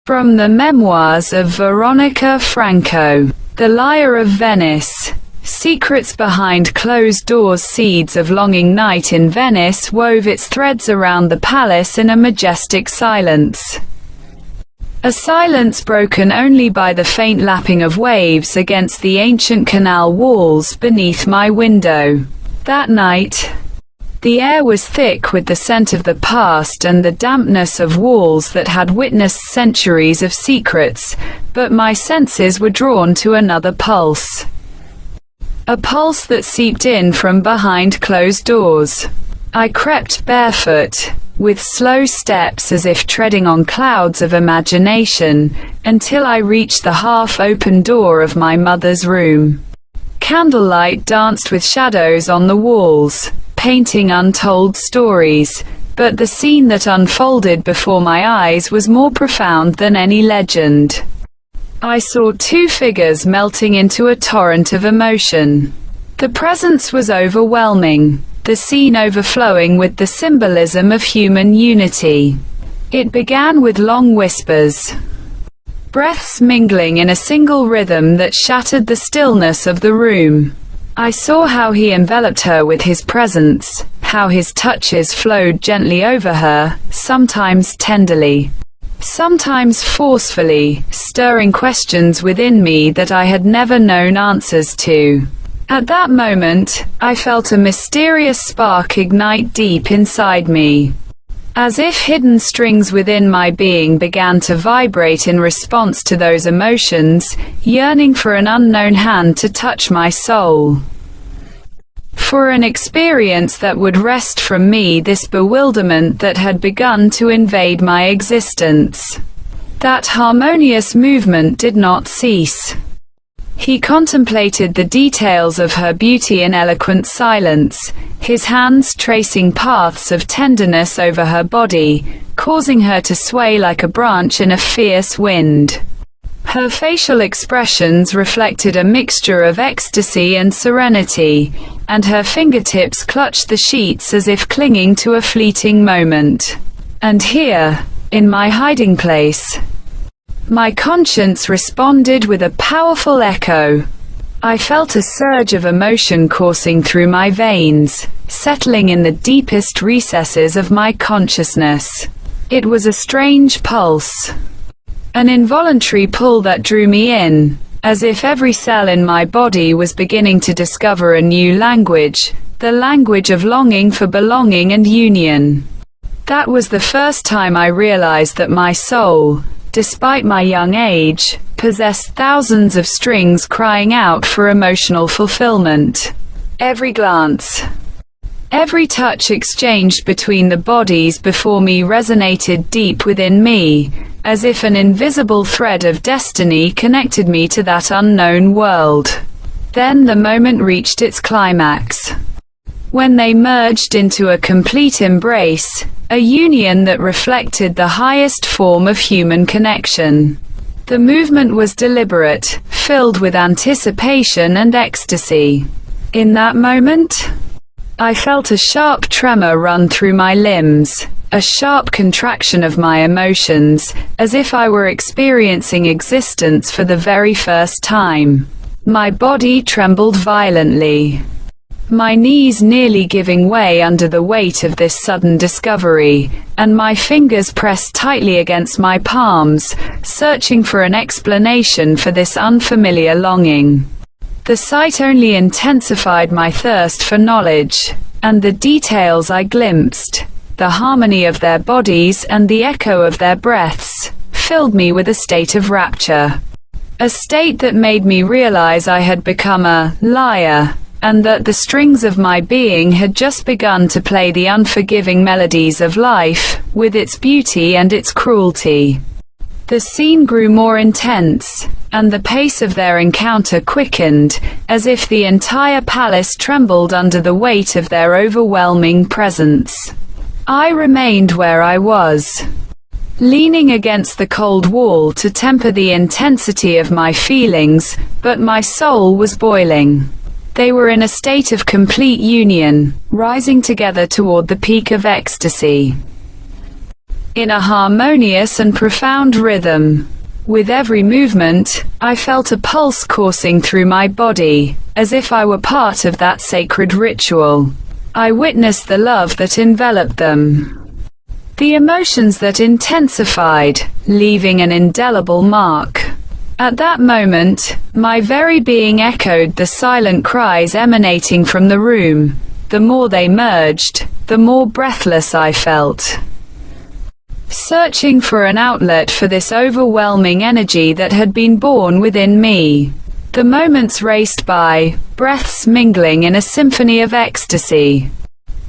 From the Memoirs of Veronica Franco. The Lyre of Venice. Secrets behind closed doors. Seeds of longing. Night in Venice wove its threads around the palace in a majestic silence. A silence broken only by the faint lapping of waves against the ancient canal walls beneath my window. That night, the air was thick with the scent of the past and the dampness of walls that had witnessed centuries of secrets, but my senses were drawn to another pulse. A pulse that seeped in from behind closed doors. I crept barefoot, with slow steps as if treading on clouds of imagination, until I reached the half-open door of my mother's room. Candlelight danced with shadows on the walls, painting untold stories, but the scene that unfolded before my eyes was more profound than any legend. I saw two figures melting into a torrent of emotion. The presence was overwhelming, the scene overflowing with the symbolism of human unity. It began with long whispers, breaths mingling in a single rhythm that shattered the stillness of the room. I saw how he enveloped her with his presence, how his touches flowed gently over her, sometimes tenderly, sometimes forcefully, stirring questions within me that I had never known answers to. At that moment, I felt a mysterious spark ignite deep inside me. As if hidden strings within my being began to vibrate in response to those emotions, yearning for an unknown hand to touch my soul. For an experience that would wrest from me this bewilderment that had begun to invade my existence. That harmonious movement did not cease. He contemplated the details of her beauty in eloquent silence, his hands tracing paths of tenderness over her body, causing her to sway like a branch in a fierce wind. Her facial expressions reflected a mixture of ecstasy and serenity, and her fingertips clutched the sheets as if clinging to a fleeting moment. And here, in my hiding place, my conscience responded with a powerful echo. I felt a surge of emotion coursing through my veins, settling in the deepest recesses of my consciousness. It was a strange pulse, an involuntary pull that drew me in, as if every cell in my body was beginning to discover a new language, the language of longing for belonging and union. That was the first time I realized that my soul, despite my young age, possessed thousands of strings crying out for emotional fulfillment. Every glance, every touch exchanged between the bodies before me resonated deep within me, as if an invisible thread of destiny connected me to that unknown world. Then the moment reached its climax, when they merged into a complete embrace, a union that reflected the highest form of human connection. The movement was deliberate, filled with anticipation and ecstasy. In that moment, I felt a sharp tremor run through my limbs, a sharp contraction of my emotions, as if I were experiencing existence for the very first time. My body trembled violently, my knees nearly giving way under the weight of this sudden discovery, and my fingers pressed tightly against my palms, searching for an explanation for this unfamiliar longing. The sight only intensified my thirst for knowledge, and the details I glimpsed, the harmony of their bodies and the echo of their breaths, filled me with a state of rapture. A state that made me realize I had become a lyre, and that the strings of my being had just begun to play the unforgiving melodies of life, with its beauty and its cruelty. The scene grew more intense, and the pace of their encounter quickened, as if the entire palace trembled under the weight of their overwhelming presence. I remained where I was, leaning against the cold wall to temper the intensity of my feelings, but my soul was boiling. They were in a state of complete union, rising together toward the peak of ecstasy. in a harmonious and profound rhythm. With every movement, I felt a pulse coursing through my body, as if I were part of that sacred ritual. I witnessed the love that enveloped them, the emotions that intensified, leaving an indelible mark. At that moment, my very being echoed the silent cries emanating from the room. The more they merged, the more breathless I felt, searching for an outlet for this overwhelming energy that had been born within me. The moments raced by, breaths mingling in a symphony of ecstasy,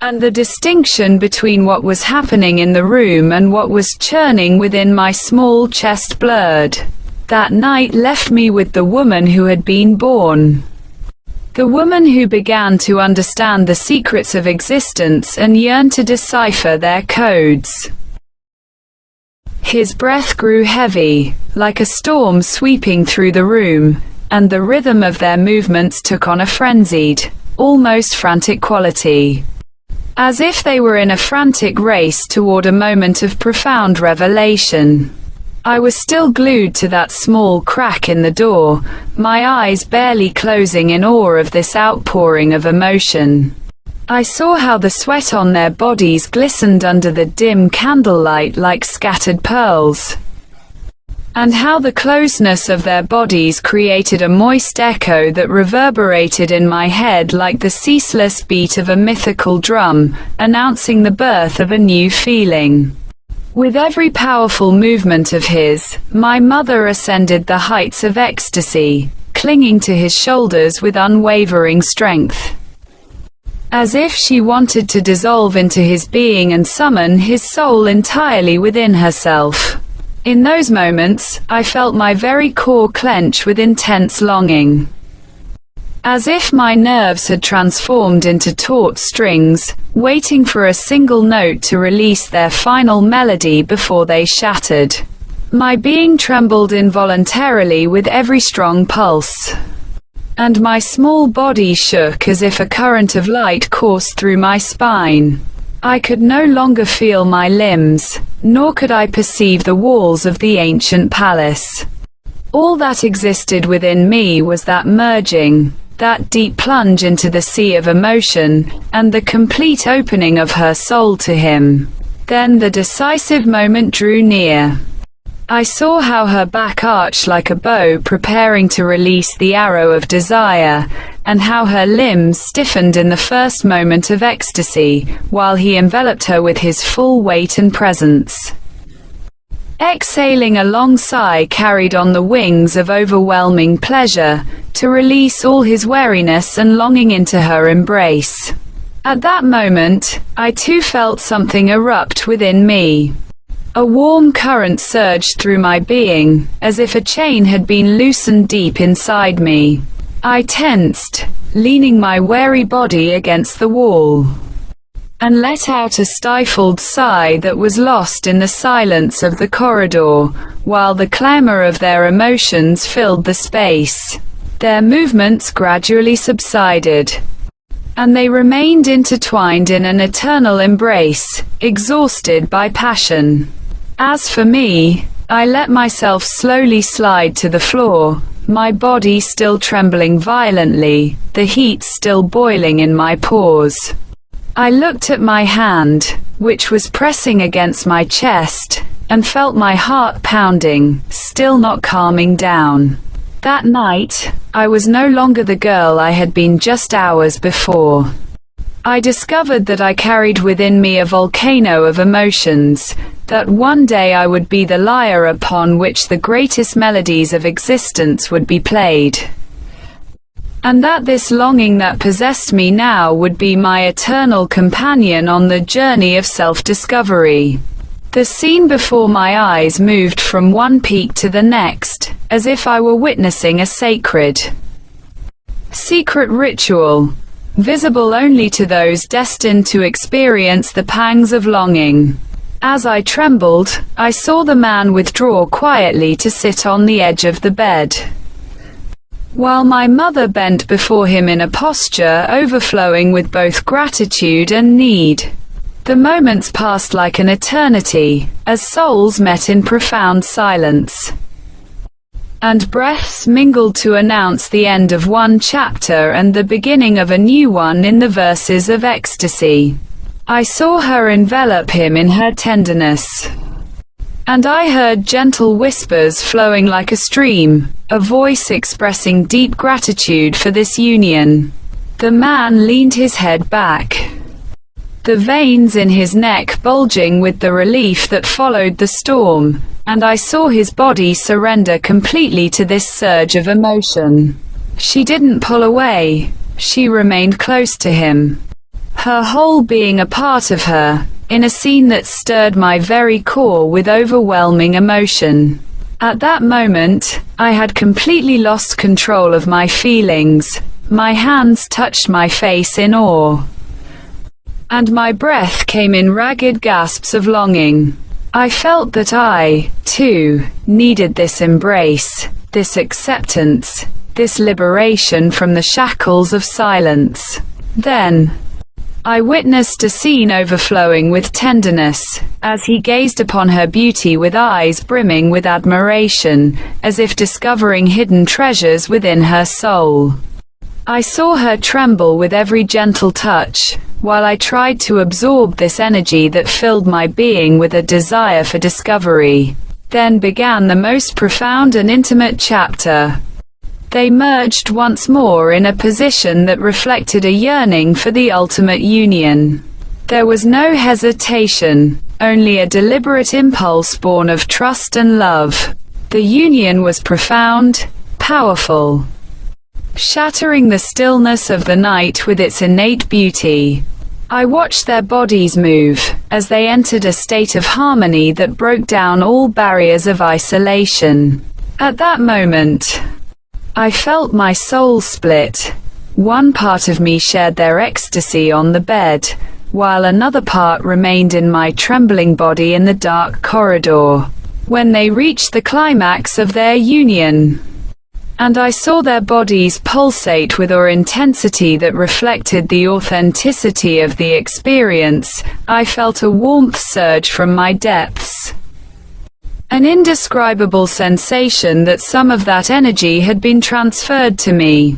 and the distinction between what was happening in the room and what was churning within my small chest blurred. That night left me with the woman who had been born. The woman who began to understand the secrets of existence and yearned to decipher their codes. His breath grew heavy, like a storm sweeping through the room, and the rhythm of their movements took on a frenzied, almost frantic quality, as if they were in a frantic race toward a moment of profound revelation. I was still glued to that small crack in the door, my eyes barely closing in awe of this outpouring of emotion. I saw how the sweat on their bodies glistened under the dim candlelight like scattered pearls, and how the closeness of their bodies created a moist echo that reverberated in my head like the ceaseless beat of a mythical drum, announcing the birth of a new feeling. With every powerful movement of his, my mother ascended the heights of ecstasy, clinging to his shoulders with unwavering strength, as if she wanted to dissolve into his being and summon his soul entirely within herself. In those moments, I felt my very core clench with intense longing, as if my nerves had transformed into taut strings, waiting for a single note to release their final melody before they shattered. My being trembled involuntarily with every strong pulse, and my small body shook as if a current of light coursed through my spine. I could no longer feel my limbs, nor could I perceive the walls of the ancient palace. All that existed within me was that merging, that deep plunge into the sea of emotion, and the complete opening of her soul to him. Then the decisive moment drew near. I saw how her back arched like a bow preparing to release the arrow of desire, and how her limbs stiffened in the first moment of ecstasy, while he enveloped her with his full weight and presence. Exhaling a long sigh carried on the wings of overwhelming pleasure, to release all his weariness and longing into her embrace. At that moment, I too felt something erupt within me. A warm current surged through my being, as if a chain had been loosened deep inside me. I tensed, leaning my weary body against the wall, and let out a stifled sigh that was lost in the silence of the corridor, while the clamor of their emotions filled the space. Their movements gradually subsided, and they remained intertwined in an eternal embrace, exhausted by passion. As for me, I let myself slowly slide to the floor, my body still trembling violently, the heat still boiling in my pores. I looked at my hand, which was pressing against my chest, and felt my heart pounding, still not calming down. That night, I was no longer the girl I had been just hours before. I discovered that I carried within me a volcano of emotions, that one day I would be the lyre upon which the greatest melodies of existence would be played, and that this longing that possessed me now would be my eternal companion on the journey of self-discovery. The scene before my eyes moved from one peak to the next, as if I were witnessing a secret ritual, visible only to those destined to experience the pangs of longing. As I trembled, I saw the man withdraw quietly to sit on the edge of the bed, while my mother bent before him in a posture overflowing with both gratitude and need. The moments passed like an eternity, as souls met in profound silence. And breaths mingled to announce the end of one chapter and the beginning of a new one in the verses of ecstasy. I saw her envelop him in her tenderness. And I heard gentle whispers flowing like a stream, a voice expressing deep gratitude for this union. The man leaned his head back, the veins in his neck bulging with the relief that followed the storm, and I saw his body surrender completely to this surge of emotion. She didn't pull away, she remained close to him, her whole being a part of her, in a scene that stirred my very core with overwhelming emotion. At that moment, I had completely lost control of my feelings. My hands touched my face in awe, and my breath came in ragged gasps of longing. I felt that I, too, needed this embrace, this acceptance, this liberation from the shackles of silence. Then, I witnessed a scene overflowing with tenderness, as he gazed upon her beauty with eyes brimming with admiration, as if discovering hidden treasures within her soul. I saw her tremble with every gentle touch, while I tried to absorb this energy that filled my being with a desire for discovery. Then began the most profound and intimate chapter. They merged once more in a position that reflected a yearning for the ultimate union. There was no hesitation, only a deliberate impulse born of trust and love. The union was profound, powerful, shattering the stillness of the night with its innate beauty. I watched their bodies move, as they entered a state of harmony that broke down all barriers of isolation. At that moment, I felt my soul split. One part of me shared their ecstasy on the bed, while another part remained in my trembling body in the dark corridor. When they reached the climax of their union, and I saw their bodies pulsate with an intensity that reflected the authenticity of the experience, I felt a warmth surge from my depths. An indescribable sensation that some of that energy had been transferred to me.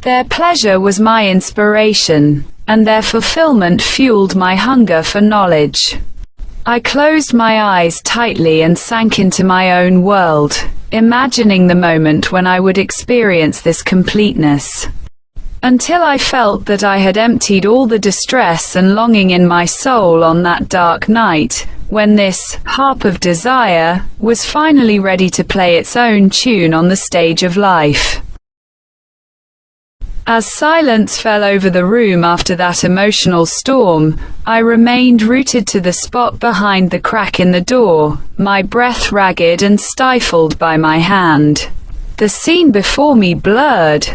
Their pleasure was my inspiration, and their fulfillment fueled my hunger for knowledge. I closed my eyes tightly and sank into my own world, imagining the moment when I would experience this completeness. Until I felt that I had emptied all the distress and longing in my soul on that dark night, when this harp of desire was finally ready to play its own tune on the stage of life. As silence fell over the room after that emotional storm, I remained rooted to the spot behind the crack in the door, my breath ragged and stifled by my hand. The scene before me blurred,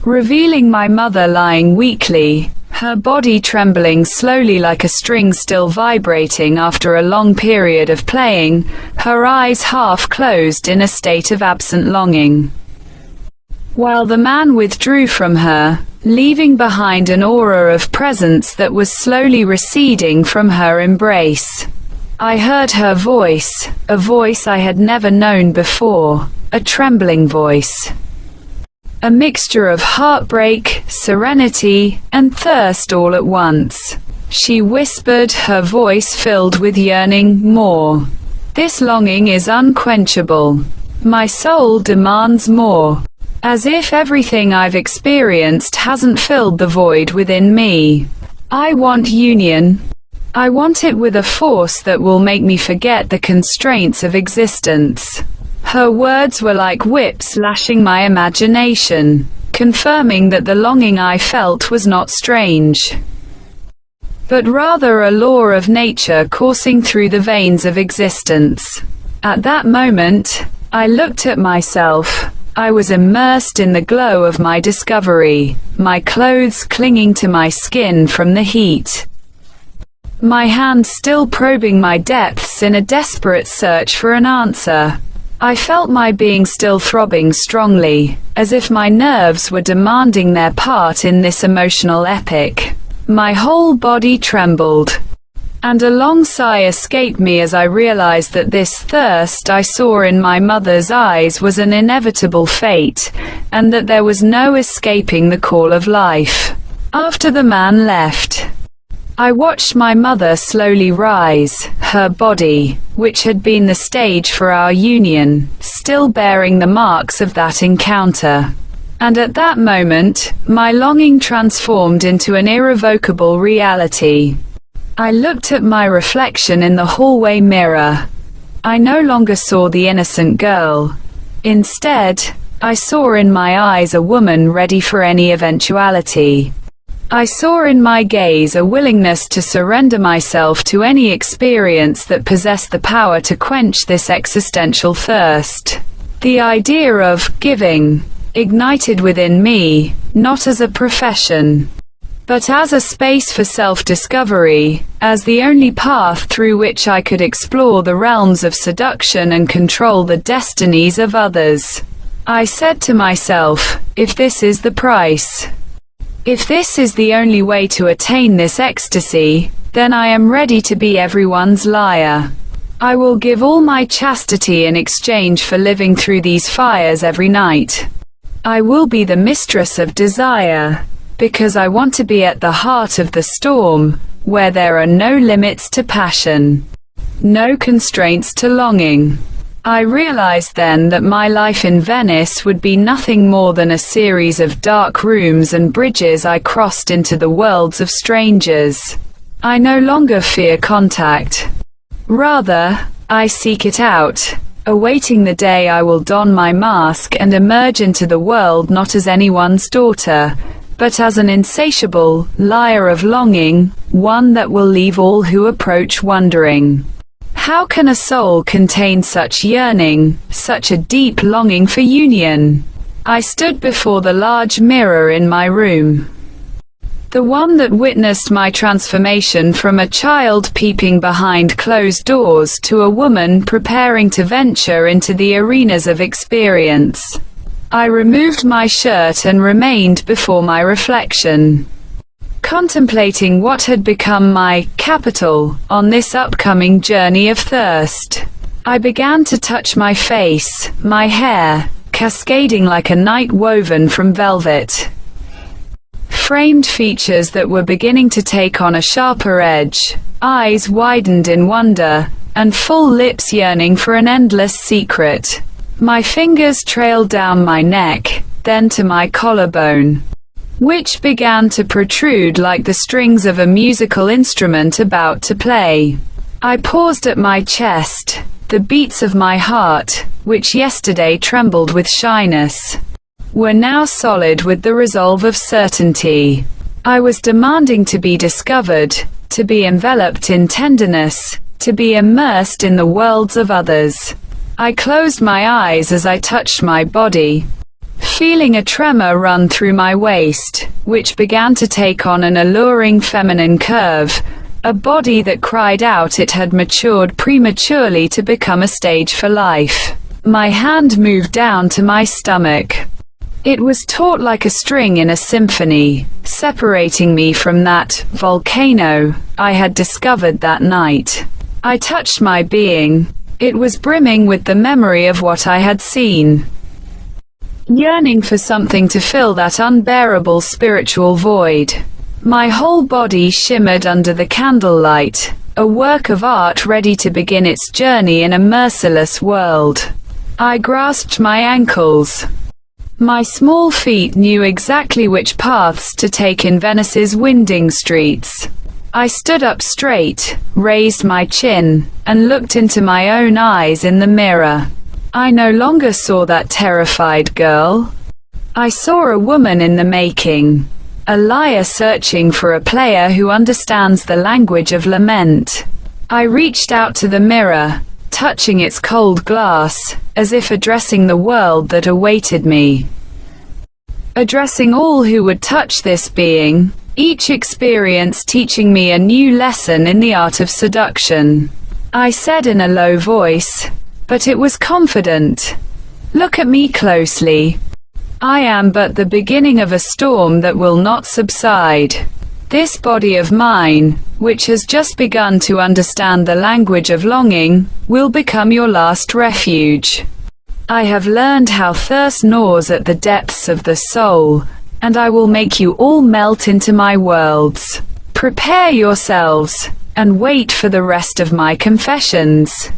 revealing my mother lying weakly, her body trembling slowly like a string still vibrating after a long period of playing, her eyes half closed in a state of absent longing. While the man withdrew from her, leaving behind an aura of presence that was slowly receding from her embrace. I heard her voice, a voice I had never known before, a trembling voice. A mixture of heartbreak, serenity, and thirst all at once. She whispered, her voice filled with yearning, more. This longing is unquenchable. My soul demands more. As if everything I've experienced hasn't filled the void within me. I want union. I want it with a force that will make me forget the constraints of existence. Her words were like whips lashing my imagination, confirming that the longing I felt was not strange, but rather a law of nature coursing through the veins of existence. At that moment, I looked at myself. I was immersed in the glow of my discovery, my clothes clinging to my skin from the heat, my hand still probing my depths in a desperate search for an answer. I felt my being still throbbing strongly, as if my nerves were demanding their part in this emotional epic. My whole body trembled. And a long sigh escaped me as I realized that this thirst I saw in my mother's eyes was an inevitable fate, and that there was no escaping the call of life. After the man left, I watched my mother slowly rise, her body, which had been the stage for our union, still bearing the marks of that encounter. And at that moment, my longing transformed into an irrevocable reality. I looked at my reflection in the hallway mirror. I no longer saw the innocent girl. Instead, I saw in my eyes a woman ready for any eventuality. I saw in my gaze a willingness to surrender myself to any experience that possessed the power to quench this existential thirst. The idea of giving ignited within me, not as a profession, but as a space for self-discovery, as the only path through which I could explore the realms of seduction and control the destinies of others. I said to myself, if this is the price, if this is the only way to attain this ecstasy, then I am ready to be everyone's lyre. I will give all my chastity in exchange for living through these fires every night. I will be the mistress of desire, because I want to be at the heart of the storm, where there are no limits to passion, no constraints to longing. I realized then that my life in Venice would be nothing more than a series of dark rooms and bridges I crossed into the worlds of strangers. I no longer fear contact. Rather, I seek it out, awaiting the day I will don my mask and emerge into the world not as anyone's daughter, but as an insatiable lyre of longing, one that will leave all who approach wondering. How can a soul contain such yearning, such a deep longing for union? I stood before the large mirror in my room. The one that witnessed my transformation from a child peeping behind closed doors to a woman preparing to venture into the arenas of experience. I removed my shirt and remained before my reflection, contemplating what had become my capital on this upcoming journey of thirst. I began to touch my face, my hair, cascading like a night woven from velvet. Framed features that were beginning to take on a sharper edge, eyes widened in wonder, and full lips yearning for an endless secret. My fingers trailed down my neck, then to my collarbone, which began to protrude like the strings of a musical instrument about to play. I paused at my chest, the beats of my heart, which yesterday trembled with shyness, were now solid with the resolve of certainty. I was demanding to be discovered, to be enveloped in tenderness, to be immersed in the worlds of others. I closed my eyes as I touched my body, feeling a tremor run through my waist, which began to take on an alluring feminine curve, a body that cried out it had matured prematurely to become a stage for life. My hand moved down to my stomach. It was taut like a string in a symphony, separating me from that volcano I had discovered that night. I touched my being. It was brimming with the memory of what I had seen, yearning for something to fill that unbearable spiritual void. My whole body shimmered under the candlelight, a work of art ready to begin its journey in a merciless world. I grasped my ankles. My small feet knew exactly which paths to take in Venice's winding streets. I stood up straight, raised my chin, and looked into my own eyes in the mirror. I no longer saw that terrified girl. I saw a woman in the making, a lyre searching for a player who understands the language of lament. I reached out to the mirror, touching its cold glass, as if addressing the world that awaited me. Addressing all who would touch this being, each experience teaching me a new lesson in the art of seduction. I said in a low voice, but it was confident, "Look at me closely. I am but the beginning of a storm that will not subside. This body of mine, which has just begun to understand the language of longing, will become your last refuge. I have learned how thirst gnaws at the depths of the soul, and I will make you all melt into my worlds. Prepare yourselves, and wait for the rest of my confessions.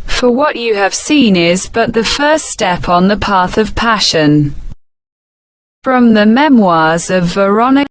For what you have seen is but the first step on the path of passion. From the Memoirs of Veronica